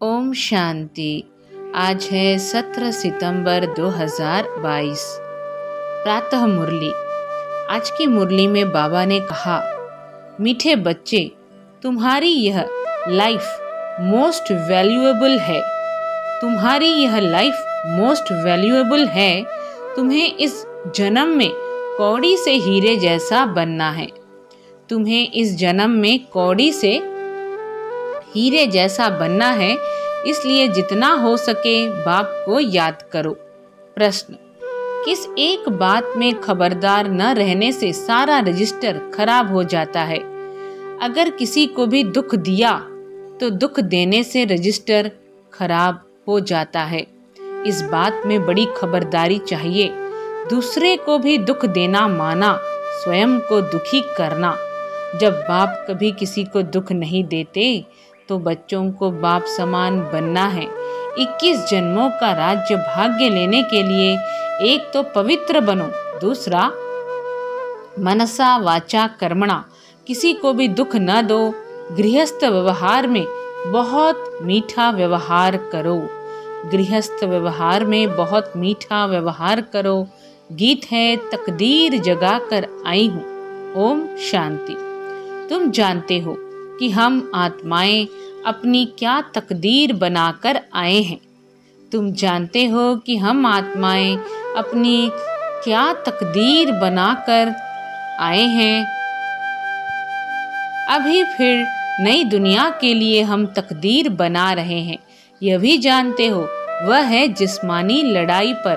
ओम शांति। आज है 17 सितंबर 2022। प्रातः मुरली। आज की मुरली में बाबा ने कहा, मीठे बच्चे, तुम्हारी यह लाइफ मोस्ट वैल्यूएबल है। तुम्हारी यह लाइफ मोस्ट वैल्यूएबल है। तुम्हें इस जन्म में कौड़ी से हीरे जैसा बनना है। तुम्हें इस जन्म में कौड़ी से हीरे जैसा बनना है, इसलिए जितना हो सके बाप को याद करो। प्रश्न, किस एक बात में खबरदार न रहने से सारा रजिस्टर खराब हो जाता है? अगर किसी को भी दुख दिया तो दुख देने से रजिस्टर खराब हो जाता है। इस बात में बड़ी खबरदारी चाहिए। दूसरे को भी दुख देना माना, स्वयं को दुखी करना। जब बाप कभी किसी को दुख नहीं देते तो बच्चों को बाप समान बनना है। 21 जन्मों का राज्य भाग्य लेने के लिए एक तो पवित्र बनो, दूसरा मनसा वाचा कर्मणा किसी को भी दुख न दो। गृहस्थ व्यवहार में बहुत मीठा व्यवहार करो। गृहस्थ व्यवहार में बहुत मीठा व्यवहार करो। गीत है, तकदीर जगा कर आई हूँ। ओम शांति। तुम जानते हो कि हम आत्माएं अपनी क्या तकदीर बनाकर आए हैं। तुम जानते हो कि हम आत्माएं अपनी क्या तकदीर बनाकर आए हैं। अभी फिर नई दुनिया के लिए हम तकदीर बना रहे हैं। यह भी जानते हो वह है जिस्मानी लड़ाई पर,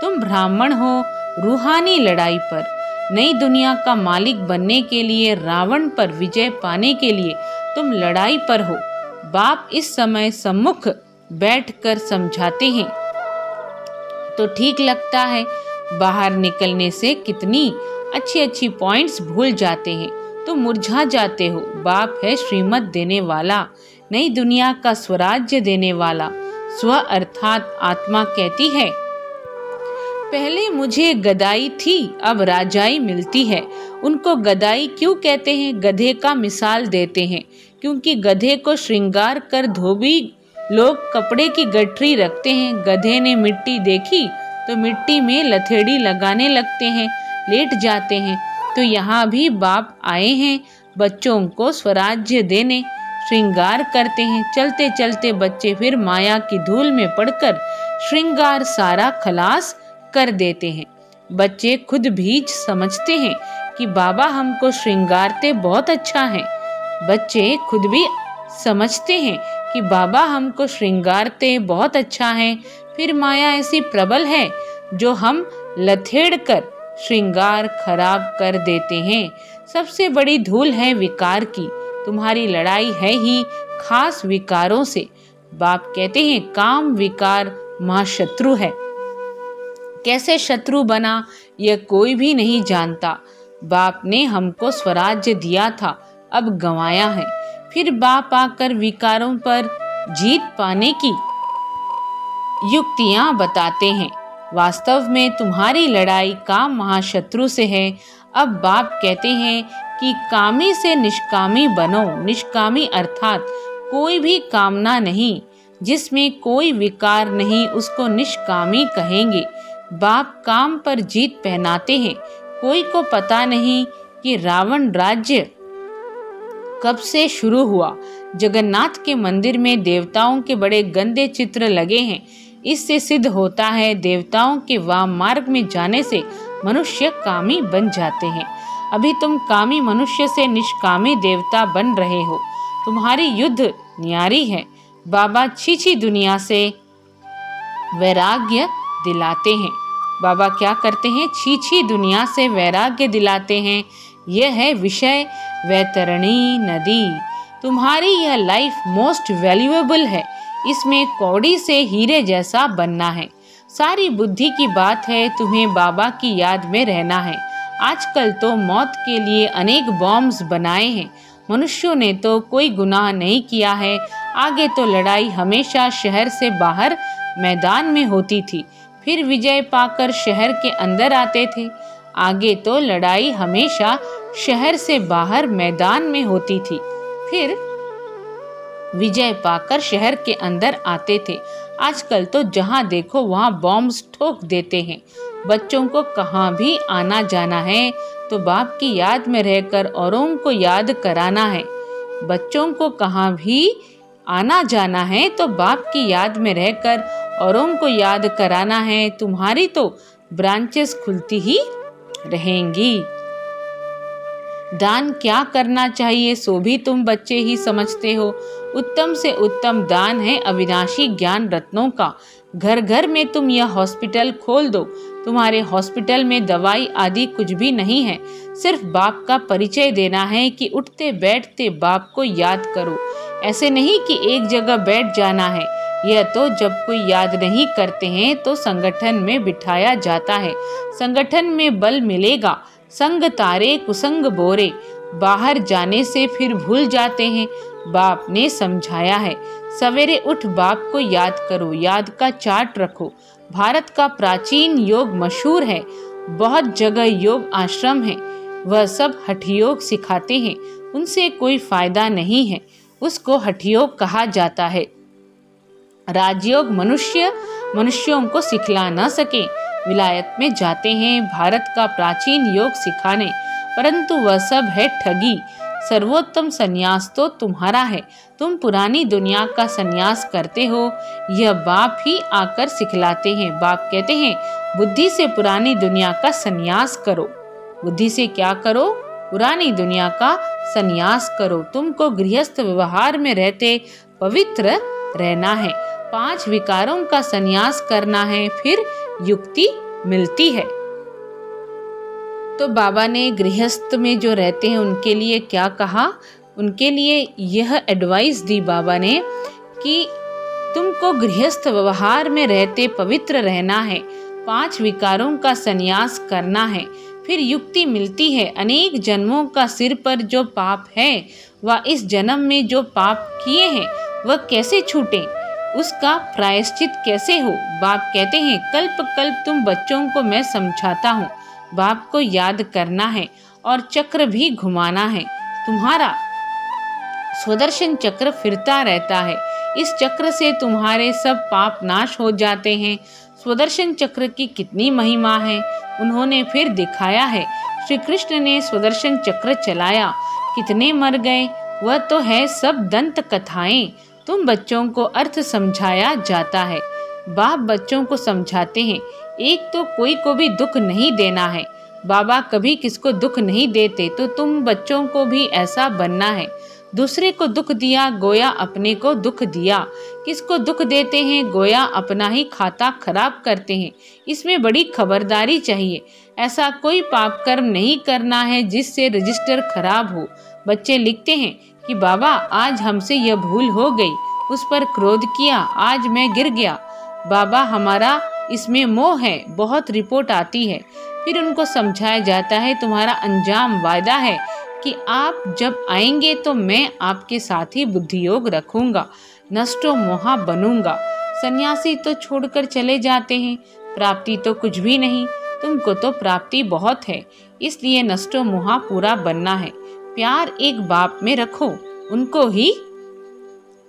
तुम ब्राह्मण हो रूहानी लड़ाई पर। नई दुनिया का मालिक बनने के लिए, रावण पर विजय पाने के लिए तुम लड़ाई पर हो। बाप इस समय सम्मुख बैठकर समझाते हैं तो ठीक लगता है। बाहर निकलने से कितनी अच्छी अच्छी पॉइंट्स भूल जाते हैं तो मुरझा जाते हो। बाप है श्रीमत देने वाला, नई दुनिया का स्वराज्य देने वाला। स्व अर्थात आत्मा कहती है, पहले मुझे गदाई थी, अब राजाई मिलती है। उनको गदाई क्यों कहते हैं? गधे का मिसाल देते हैं, क्योंकि गधे को श्रृंगार कर धोबी लोग कपड़े की गठरी रखते हैं। गधे ने मिट्टी देखी तो मिट्टी में लथेड़ी लगाने लगते हैं, लेट जाते हैं। तो यहाँ भी बाप आए हैं बच्चों को स्वराज्य देने। श्रृंगार करते हैं, चलते चलते बच्चे फिर माया की धूल में पड़कर श्रृंगार सारा खलास कर देते हैं। बच्चे खुद भी समझते हैं कि बाबा हमको श्रृंगारते बहुत अच्छा है। बच्चे खुद भी समझते हैं कि बाबा हमको श्रृंगारते बहुत अच्छा है। फिर माया ऐसी प्रबल है जो हम लथेड़ कर श्रृंगार खराब कर देते हैं। सबसे बड़ी धूल है विकार की। तुम्हारी लड़ाई है ही खास विकारों से। बाप कहते हैं काम विकार महाशत्रु है। कैसे शत्रु बना यह कोई भी नहीं जानता। बाप ने हमको स्वराज्य दिया था, अब गंवाया है। फिर बाप आकर विकारों पर जीत पाने की युक्तियां बताते हैं। वास्तव में तुम्हारी लड़ाई काम महाशत्रु से है। अब बाप कहते हैं कि कामी से निष्कामी बनो। निष्कामी अर्थात कोई भी कामना नहीं, जिसमें कोई विकार नहीं, उसको निष्कामी कहेंगे। बाप काम पर जीत पहनाते हैं। कोई को पता नहीं कि रावण राज्य कब से शुरू हुआ। जगन्नाथ के मंदिर में देवताओं के बड़े गंदे चित्र लगे हैं। इससे सिद्ध होता है देवताओं के वाम मार्ग में जाने से मनुष्य कामी बन जाते हैं। अभी तुम कामी मनुष्य से निष्कामी देवता बन रहे हो। तुम्हारी युद्ध न्यारी है। बाबा छीछी दुनिया से वैराग्य दिलाते हैं। बाबा क्या करते हैं? छीछी दुनिया से वैराग्य दिलाते हैं। यह है विषय वैतरणी नदी। तुम्हारी यह लाइफ मोस्ट वैल्यूएबल है। इसमें कौड़ी से हीरे जैसा बनना है। सारी बुद्धि की बात है तुम्हें बाबा की याद में रहना है। आजकल तो मौत के लिए अनेक बॉम्ब्स बनाए हैं। मनुष्यों ने तो कोई गुनाह नहीं किया है। आगे तो लड़ाई हमेशा शहर से बाहर मैदान में होती थी, फिर विजय पाकर शहर के अंदर आते थे। आगे तो लड़ाई हमेशा शहर से बाहर मैदान में होती थी, फिर विजय पाकर शहर के अंदर आते थे। आजकल तो जहाँ देखो वहाँ बॉम्ब ठोक देते हैं। बच्चों को कहाँ भी आना जाना है तो बाप की याद में रहकर औरों को याद कराना है। बच्चों को कहाँ भी आना जाना है तो बाप की याद में रहकर औरों को याद कराना है। तुम्हारी तो ब्रांचेस खुलती ही रहेंगी। दान क्या करना चाहिए सो भी तुम बच्चे ही समझते हो। उत्तम से उत्तम दान है अविनाशी ज्ञान रत्नों का। घर घर में तुम यह हॉस्पिटल खोल दो। तुम्हारे हॉस्पिटल में दवाई आदि कुछ भी नहीं है, सिर्फ बाप का परिचय देना है कि उठते बैठते बाप को याद करो। ऐसे नहीं कि एक जगह बैठ जाना है। यह तो जब कोई याद नहीं करते हैं तो संगठन में बिठाया जाता है। संगठन में बल मिलेगा। संग तारे कुसंग बोरे, बाहर जाने से फिर भूल जाते हैं। बाप ने समझाया है, सवेरे उठ बाप को याद करो, याद का चार्ट रखो। भारत का प्राचीन योग मशहूर है। बहुत जगह योग आश्रम है, वह सब हठयोग सिखाते हैं। उनसे कोई फायदा नहीं है, उसको हठयोग कहा जाता है। राजयोग मनुष्यों को सिखला न सके। विलायत में जाते हैं भारत का प्राचीन योग सिखाने, परंतु वह सब है ठगी। सर्वोत्तम संन्यास तो तुम्हारा है। तुम पुरानी दुनिया का संन्यास करते हो, यह बाप ही आकर सिखलाते हैं। बाप कहते हैं बुद्धि से पुरानी दुनिया का संन्यास करो। बुद्धि से क्या करो? पुरानी दुनिया का संन्यास करो। तुमको गृहस्थ व्यवहार में रहते पवित्र रहना है। 5 विकारों का संन्यास करना है, फिर युक्ति मिलती है। तो बाबा ने गृहस्थ में जो रहते हैं उनके लिए क्या कहा? उनके लिए यह एडवाइस दी बाबा ने कि तुमको गृहस्थ व्यवहार में रहते पवित्र रहना है, 5 विकारों का संन्यास करना है, फिर युक्ति मिलती है। अनेक जन्मों का सिर पर जो पाप है वह इस जन्म में जो पाप किए हैं वह कैसे छूटे, उसका प्रायश्चित कैसे हो? बाप कहते हैं कल्प कल्प तुम बच्चों को मैं समझाता हूँ। बाप को याद करना है और चक्र भी घुमाना है। तुम्हारा स्वदर्शन चक्र फिरता रहता है। इस चक्र से तुम्हारे सब पाप नाश हो जाते हैं। स्वदर्शन चक्र की कितनी महिमा है, उन्होंने फिर दिखाया है। श्री कृष्ण ने स्वदर्शन चक्र चलाया, कितने मर गए, वह तो है सब दंत कथाएं। तुम बच्चों को अर्थ समझाया जाता है। बाप बच्चों को समझाते हैं, एक तो कोई को भी दुख नहीं देना है। बाबा कभी किसको दुख नहीं देते, तो तुम बच्चों को भी ऐसा बनना है। दूसरे को दुख दिया गोया अपने को दुख दिया। किसको दुख देते हैं गोया अपना ही खाता खराब करते हैं। इसमें बड़ी खबरदारी चाहिए। ऐसा कोई पाप कर्म नहीं करना है जिससे रजिस्टर खराब हो। बच्चे लिखते हैं कि बाबा आज हमसे यह भूल हो गई, उस पर क्रोध किया, आज मैं गिर गया। बाबा हमारा इसमें मोह है। बहुत रिपोर्ट आती है, फिर उनको समझाया जाता है तुम्हारा अंजाम वायदा है कि आप जब आएंगे तो मैं आपके साथ ही बुद्धि योग रखूंगा, नष्टो मोहा बनूंगा। सन्यासी तो छोड़कर चले जाते हैं, प्राप्ति तो कुछ भी नहीं। तुमको तो प्राप्ति बहुत है, इसलिए नष्टो मोहा पूरा बनना है। प्यार एक बाप में रखो, उनको ही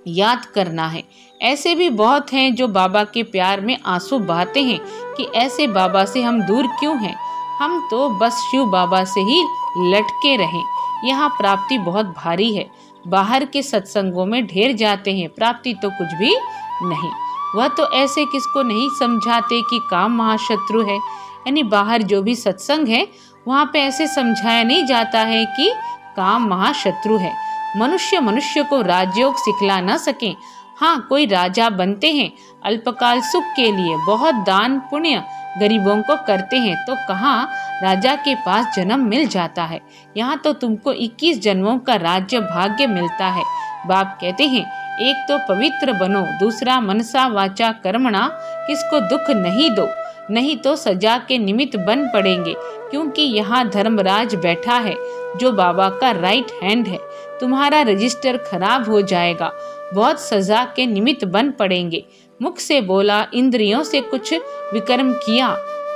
याद करना है। ऐसे भी बहुत हैं जो बाबा के प्यार में आंसू बहाते हैं कि ऐसे बाबा से हम दूर क्यों हैं, हम तो बस शिव बाबा से ही लटके रहें। यहाँ प्राप्ति बहुत भारी है। बाहर के सत्संगों में ढेर जाते हैं, प्राप्ति तो कुछ भी नहीं। वह तो ऐसे किसको नहीं समझाते कि काम महाशत्रु है। यानी बाहर जो भी सत्संग है वहाँ पे ऐसे समझाया नहीं जाता है कि काम महाशत्रु है। मनुष्य को राजयोग सिखला न सके। हाँ, कोई राजा बनते हैं, अल्पकाल सुख के लिए बहुत दान पुण्य गरीबों को करते हैं, तो कहाँ राजा के पास जन्म मिल जाता है। यहाँ तो तुमको 21 जन्मों का राज्य भाग्य मिलता है। बाप कहते हैं एक तो पवित्र बनो, दूसरा मनसा वाचा कर्मणा किसको दुख नहीं दो, नहीं तो सजा के निमित्त बन पड़ेंगे। क्योंकि यहाँ धर्मराज बैठा है जो बाबा का राइट हैंड है। तुम्हारा रजिस्टर खराब हो जाएगा, बहुत सजा के निमित्त बन पड़ेंगे। मुख से बोला, इंद्रियों से कुछ विकर्म किया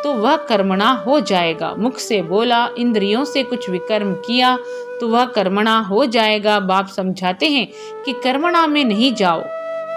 तो वह कर्मणा हो जाएगा। मुख से बोला, इंद्रियों से कुछ विकर्म किया तो वह कर्मणा हो जाएगा। बाप समझाते हैं कि कर्मणा में नहीं जाओ,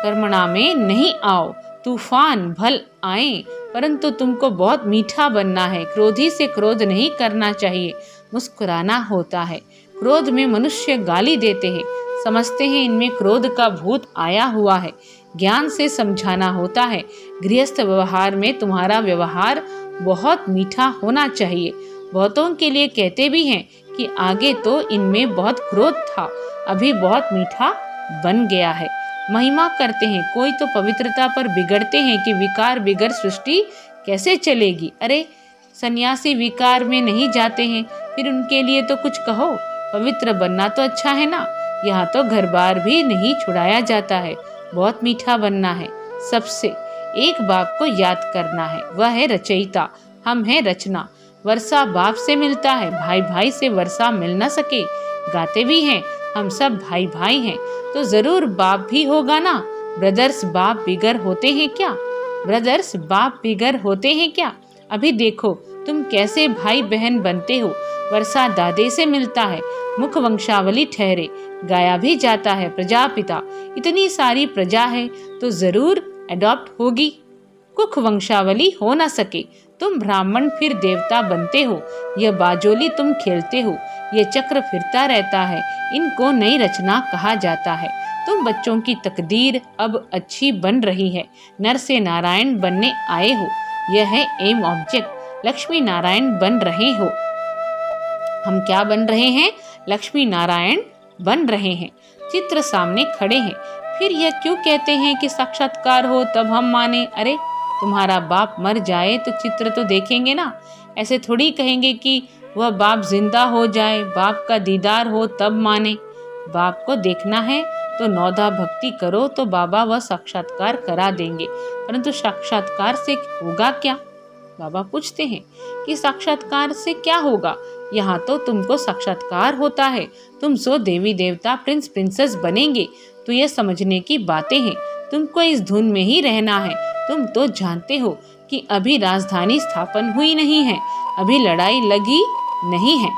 कर्मणा में नहीं आओ। तूफान भल आए परंतु तुमको बहुत मीठा बनना है। क्रोधी से क्रोध नहीं करना चाहिए, मुस्कुराना होता है। क्रोध में मनुष्य गाली देते हैं, समझते हैं इनमें क्रोध का भूत आया हुआ है। ज्ञान से समझाना होता है। गृहस्थ व्यवहार में तुम्हारा व्यवहार बहुत मीठा होना चाहिए। बहुतों के लिए कहते भी हैं कि आगे तो इनमें बहुत क्रोध था, अभी बहुत मीठा बन गया है। महिमा करते हैं, कोई तो पवित्रता पर बिगड़ते हैं कि विकार बिगड़ सृष्टि कैसे चलेगी। अरे सन्यासी विकार में नहीं जाते हैं, फिर उनके लिए तो कुछ कहो। पवित्र बनना तो अच्छा है ना, यहाँ तो घर बार भी नहीं छुड़ाया जाता है। बहुत मीठा बनना है। सबसे एक बाप को याद करना है, वह है रचयिता, हम हैं रचना। वर्षा बाप से मिलता है, भाई भाई से वर्षा मिल न सके। गाते भी हैं हम सब भाई भाई हैं, तो जरूर बाप भी होगा ना। ब्रदर्स बाप बिगर होते हैं क्या? ब्रदर्स बाप बिगर होते हैं क्या? अभी देखो तुम कैसे भाई बहन बनते हो। वर्षा दादे से मिलता है, मुख वंशावली ठहरे। गाया भी जाता है प्रजापिता, इतनी सारी प्रजा है तो जरूर अडॉप्ट होगी। कुख वंशावली हो न सके, तुम ब्राह्मण फिर देवता बनते हो। यह बाजोली तुम खेलते हो, यह चक्र फिरता रहता है, इनको नई रचना कहा जाता है। तुम बच्चों की तकदीर अब अच्छी बन रही है, नर से नारायण बनने आए हो। यह है एम ऑब्जेक्ट, लक्ष्मी नारायण बन रहे हो। हम क्या बन रहे हैं? लक्ष्मी नारायण बन रहे हैं। चित्र सामने खड़े हैं, फिर यह क्यों कहते हैं कि साक्षात्कार हो तब हम माने? अरे तुम्हारा बाप मर जाए तो चित्र तो देखेंगे ना, ऐसे थोड़ी कहेंगे कि वह बाप जिंदा हो जाए, बाप का दीदार हो तब माने। बाप को देखना है तो नौधा भक्ति करो तो बाबा वह साक्षात्कार करा देंगे। परंतु साक्षात्कार से होगा क्या? बाबा पूछते हैं कि साक्षात्कार से क्या होगा? यहाँ तो तुमको साक्षात्कार होता है, तुम सो देवी देवता प्रिंस प्रिंसेस बनेंगे। तो ये समझने की बातें हैं, तुमको इस धुन में ही रहना है। तुम तो जानते हो कि अभी राजधानी स्थापन हुई नहीं है, अभी लड़ाई लगी नहीं है,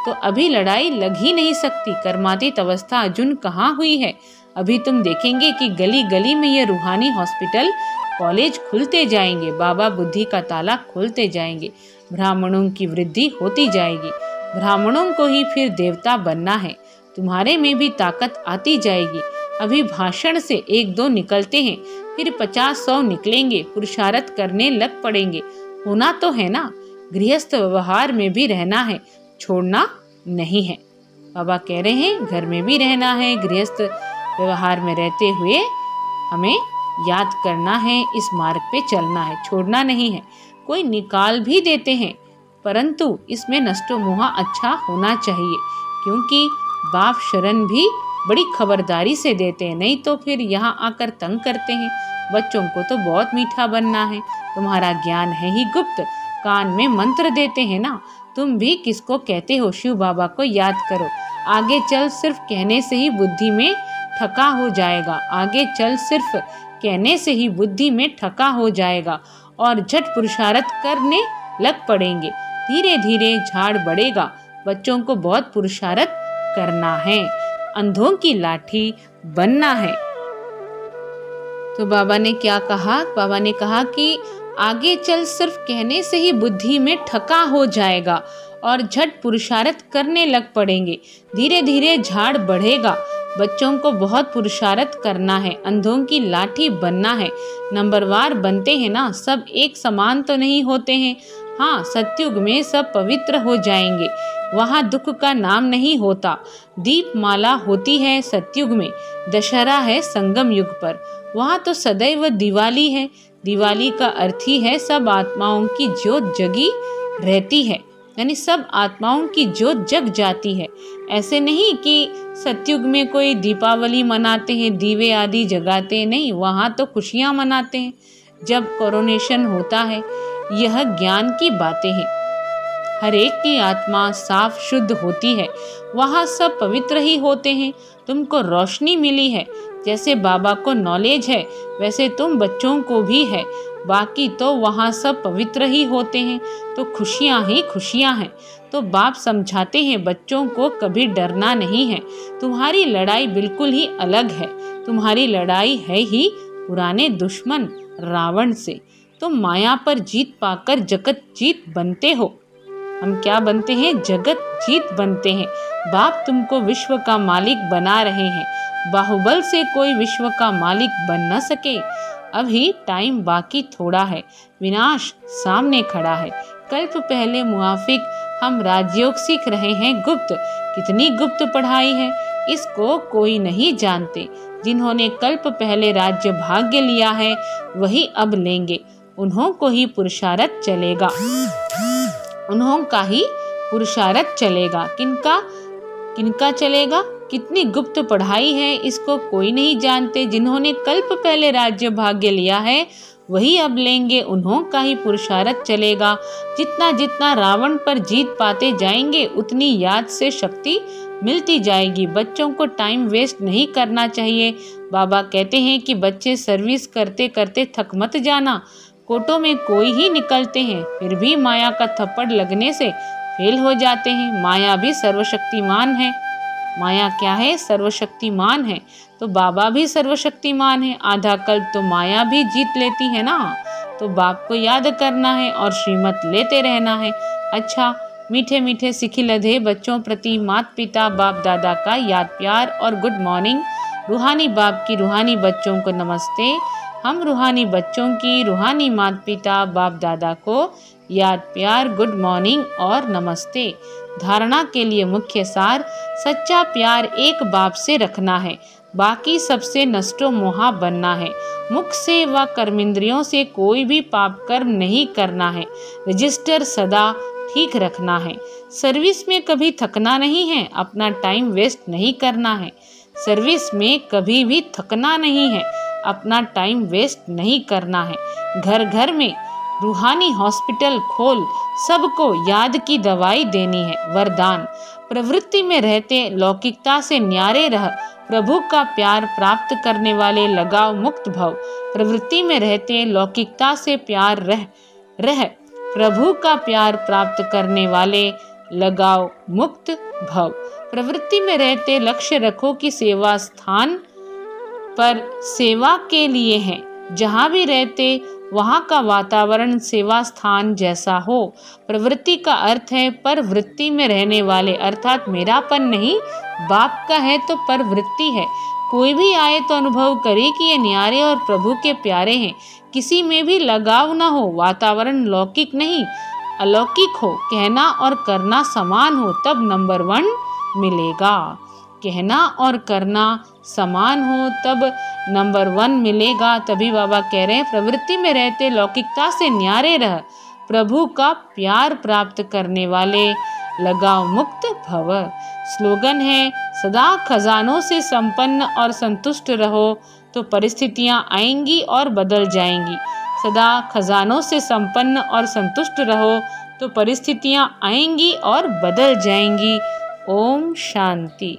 तो अभी लड़ाई लग ही नहीं सकती। कर्मातीत अवस्था अर्जुन कहाँ हुई है? अभी तुम देखेंगे कि गली गली में ये रूहानी हॉस्पिटल कॉलेज खुलते जाएंगे, बाबा बुद्धि का ताला खोलते जाएंगे, ब्राह्मणों की वृद्धि होती जाएगी। ब्राह्मणों को ही फिर देवता बनना है, तुम्हारे में भी ताकत आती जाएगी। अभी भाषण से 1-2 निकलते हैं, फिर 50-100 निकलेंगे, पुरुषार्थ करने लग पड़ेंगे। होना तो है ना, गृहस्थ व्यवहार में भी रहना है, छोड़ना नहीं है। बाबा कह रहे हैं घर में भी रहना है, गृहस्थ व्यवहार में रहते हुए हमें याद करना है, इस मार्ग पे चलना है, छोड़ना नहीं है। कोई निकाल भी देते हैं, परंतु इसमें नष्टो मोहा अच्छा होना चाहिए, क्योंकि बाप शरण भी बड़ी खबरदारी से देते हैं, नहीं तो फिर यहाँ आकर तंग करते हैं। बच्चों को तो बहुत मीठा बनना है, तुम्हारा ज्ञान है ही गुप्त, कान में मंत्र देते हैं ना। तुम भी किसको कहते हो? शिव बाबा को याद करो। आगे चल सिर्फ कहने से ही बुद्धि में ठका हो जाएगा, आगे चल सिर्फ कहने से ही बुद्धि में ठका हो जाएगा और झट पुरुषार्थ करने लग पड़ेंगे। धीरे धीरे झाड़ बढ़ेगा। बच्चों को बहुत पुरुषार्थ करना है, अंधों की लाठी बनना है। तो बाबा ने क्या कहा? बाबा ने कहा कि आगे चल सिर्फ कहने से ही बुद्धि में ठका हो जाएगा और झट पुरुषार्थ करने लग पड़ेंगे। धीरे धीरे झाड़ बढ़ेगा। बच्चों को बहुत पुरुषार्थ करना है, अंधों की लाठी बनना है। नंबरवार बनते हैं ना, सब एक समान तो नहीं होते हैं। हाँ, सतयुग में सब पवित्र हो जाएंगे, वहाँ दुख का नाम नहीं होता। दीपमाला होती है सतयुग में, दशहरा है संगम युग पर, वहाँ तो सदैव दिवाली है। दिवाली का अर्थ ही है सब आत्माओं की ज्योत जगी रहती है, यानी सब आत्माओं की ज्योत जग जाती है। ऐसे नहीं कि सतयुग में कोई दीपावली मनाते हैं, दीवे आदि जगाते हैं, नहीं, वहाँ तो खुशियाँ मनाते हैं जब कोरोनेशन होता है। यह ज्ञान की बातें हैं, हर एक की आत्मा साफ शुद्ध होती है, वहाँ सब पवित्र ही होते हैं। तुमको रोशनी मिली है, जैसे बाबा को नॉलेज है वैसे तुम बच्चों को भी है। बाकी तो वहाँ सब पवित्र ही होते हैं, तो खुशियाँ ही खुशियाँ हैं। तो बाप समझाते हैं बच्चों को कभी डरना नहीं है, तुम्हारी लड़ाई बिल्कुल ही अलग है। तुम्हारी लड़ाई है ही पुराने दुश्मन रावण से। तुम माया पर जीत पाकर जगत जीत बनते हो। हम क्या बनते हैं? जगत जीत बनते हैं। बाप तुमको विश्व का मालिक बना रहे हैं। बाहुबल से कोई विश्व का मालिक बन न सके। अभी टाइम बाकी थोड़ा है, विनाश सामने खड़ा है। कल्प पहले मुआफिक हम राजयोग सीख रहे हैं गुप्त। कितनी गुप्त पढ़ाई है, इसको कोई नहीं जानते। जिन्होंने कल्प पहले राज्य भाग्य लिया है वही अब लेंगे। उन्हों को ही पुरुषार्थ चलेगा, उन्हों का ही पुरुषार्थ चलेगा। किनका चलेगा? कितनी गुप्त पढ़ाई है, इसको कोई नहीं जानते। जिन्होंने कल्प पहले राज्य भाग्य लिया है वही अब लेंगे, उन्हों का ही पुरुषार्थ चलेगा। जितना जितना रावण पर जीत पाते जाएंगे उतनी याद से शक्ति मिलती जाएगी। बच्चों को टाइम वेस्ट नहीं करना चाहिए। बाबा कहते हैं कि बच्चे सर्विस करते करते थक मत जाना। कोटों में कोई ही निकलते हैं, फिर भी माया का थप्पड़ लगने से फेल हो जाते हैं। माया भी सर्वशक्तिमान है। माया क्या है? सर्वशक्तिमान है। तो बाबा भी सर्वशक्तिमान है। आधा कल्प तो माया भी जीत लेती है ना। तो बाप को याद करना है और श्रीमत लेते रहना है। अच्छा, मीठे मीठे सिखी लधे बच्चों प्रति माता पिता बाप दादा का याद प्यार और गुड मॉर्निंग। रूहानी बाप की रूहानी बच्चों को नमस्ते। हम रूहानी बच्चों की रूहानी माता पिता बाप दादा को याद प्यार, गुड मॉर्निंग और नमस्ते। धारणा के लिए मुख्य सार, सच्चा प्यार एक बाप से रखना है, बाकी सबसे नष्टो मोहा बनना है। मुख से व कर्मेंद्रियों से कोई भी पाप कर्म नहीं करना है। रजिस्टर सदा ठीक रखना है। सर्विस में कभी थकना नहीं है, अपना टाइम वेस्ट नहीं करना है। सर्विस में कभी भी थकना नहीं है, अपना टाइम वेस्ट नहीं करना है। घर घर में रूहानी हॉस्पिटल खोल, सबको याद की दवाई देनी है। वरदान, प्रवृत्ति में रहते लौकिकता से न्यारे रह, प्रभु का प्यार प्राप्त करने वाले लगाव मुक्त भव। प्रवृत्ति में रहते लौकिकता से प्यार रह प्रभु का प्यार प्राप्त करने वाले लगाव मुक्त भव। प्रवृत्ति में रहते लक्ष्य रखो कि सेवा स्थान पर सेवा के लिए है। जहाँ भी रहते वहाँ का वातावरण सेवा स्थान जैसा हो। प्रवृत्ति का अर्थ है पर वृत्ति में रहने वाले, अर्थात मेरापन नहीं, बाप का है तो परवृत्ति है। कोई भी आए तो अनुभव करे कि ये न्यारे और प्रभु के प्यारे हैं। किसी में भी लगाव न हो। वातावरण लौकिक नहीं अलौकिक हो। कहना और करना समान हो तब नंबर 1 मिलेगा। कहना और करना समान हो तब नंबर 1 मिलेगा। तभी बाबा कह रहे हैं प्रवृत्ति में रहते लौकिकता से न्यारे रह, प्रभु का प्यार प्राप्त करने वाले लगाव मुक्त भव। स्लोगन है, सदा खजानों से संपन्न और संतुष्ट रहो तो परिस्थितियां आएंगी और बदल जाएंगी। सदा खजानों से संपन्न और संतुष्ट रहो तो परिस्थितियां आएंगी और बदल जाएंगी। ओम शांति।